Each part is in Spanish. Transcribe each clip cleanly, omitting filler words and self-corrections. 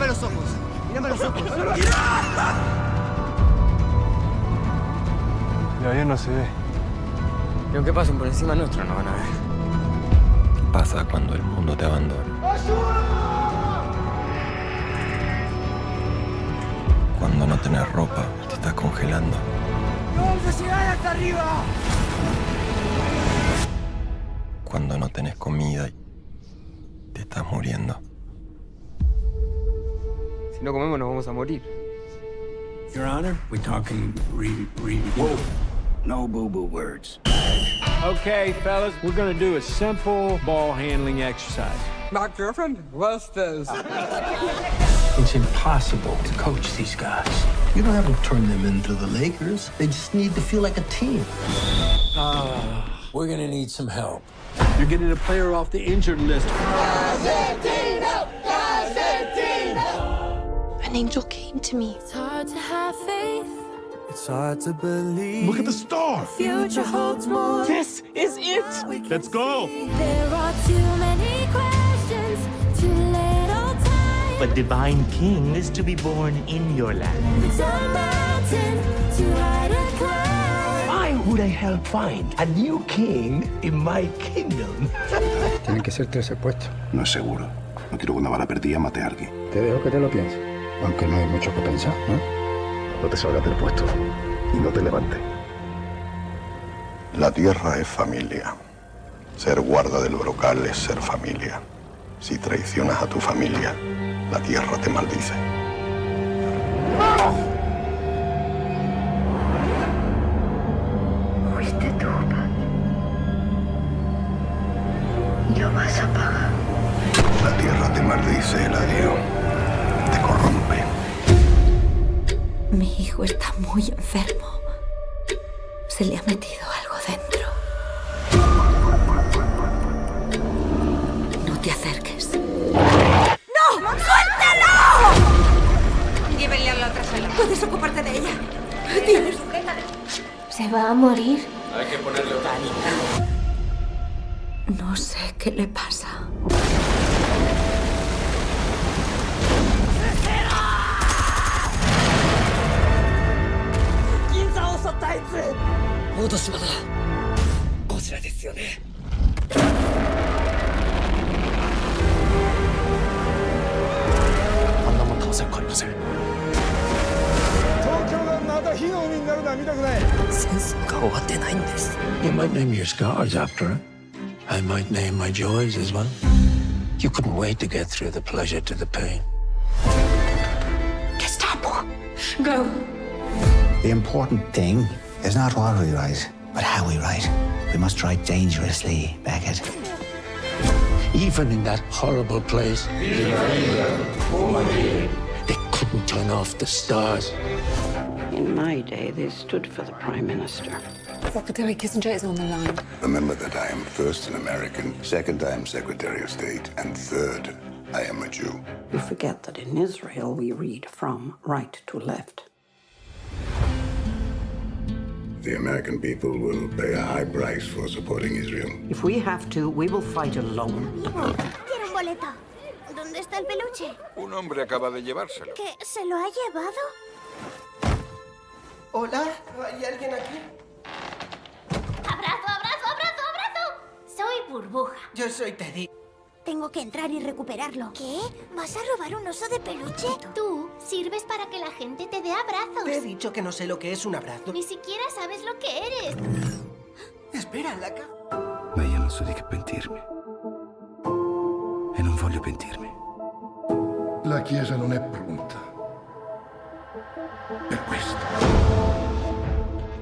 Mírame los ojos. Mírame los ojos. De ayer no se ve. Y aunque pasen por encima nuestro, no van a ver. ¿Qué pasa cuando el mundo te abandona? Cuando no tenés ropa, te estás congelando. ¡No vamos a llegar hasta arriba! Cuando no tenés comida y te estás muriendo. Si no comemos, nos vamos a morir. Your Honor, we're talking Whoa. No boo-boo words. Okay, fellas, we're gonna do a simple ball handling exercise. My girlfriend loves this. It's impossible to coach these guys. You don't have to turn them into the Lakers. They just need to feel like a team. We're gonna need some help. You're getting a player off the injured list. An angel came to me. It's hard to have faith. It's hard to believe. Look at the star. Future holds more. This is it. Let's go. There are too many questions, too little time. A divine king is to be born in your land. It's a mountain too high to climb. Why would I help find a new king in my kingdom? Tienen que ser 13 puestos. No es seguro. No quiero que una bala perdida mate a alguien. Te dejo que te lo pienses. Aunque no hay mucho que pensar, ¿no? No te salgas del puesto y no te levantes. La tierra es familia. Ser guarda del brocal es ser familia. Si traicionas a tu familia, la tierra te maldice. Fuiste tú, papi. Lo vas a pagar. La tierra te maldice, Eladio. Te corrompe. Mi hijo está muy enfermo. Se le ha metido algo dentro. No te acerques. ¡No! ¡Suéltalo! Llévenle a la otra sala. ¿Puedes ocuparte de ella? Tienes... ¿Se va a morir? Hay que ponerle otra. No sé qué le pasa. You might name your scars after it. I might name my joys as well. You couldn't wait to get through the pleasure to the pain. Gestapo. Go. The important thing is not what we write, but how we write. We must write dangerously, Beckett. Even in that horrible place, they couldn't turn off the stars. In my day, they stood for the Prime Minister. Secretary Kissinger is on the line. Remember that I am first an American, second I am Secretary of State, and third I am a Jew. You forget that in Israel, we read from right to left. The American people will pay a high price for supporting Israel. If we have to, we will fight alone. Quiero un boleto. ¿Dónde está el peluche? Un hombre acaba de llevárselo. ¿Qué? ¿Se lo ha llevado? Hola, ¿hay alguien aquí? ¡Abrazo, abrazo, abrazo, abrazo! Soy Burbuja. Yo soy Teddy. Tengo que entrar y recuperarlo. ¿Qué? ¿Vas a robar un oso de peluche? Tú sirves para que la gente te dé abrazos. Te he dicho que no sé lo que es un abrazo. Ni siquiera sabes lo que eres. Espera, Laca. Ma io non so di che pentirmi. E non voglio pentirmi. La Chiesa non è pronta per questo.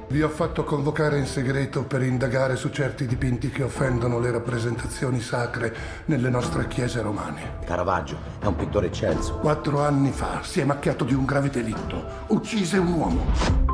Vi ho fatto convocare in segreto per indagare su certi dipinti che offendono le rappresentazioni sacre nelle nostre chiese romane. Caravaggio è un pittore eccelso. 4 anni fa si è macchiato di un grave delitto. Uccise un uomo.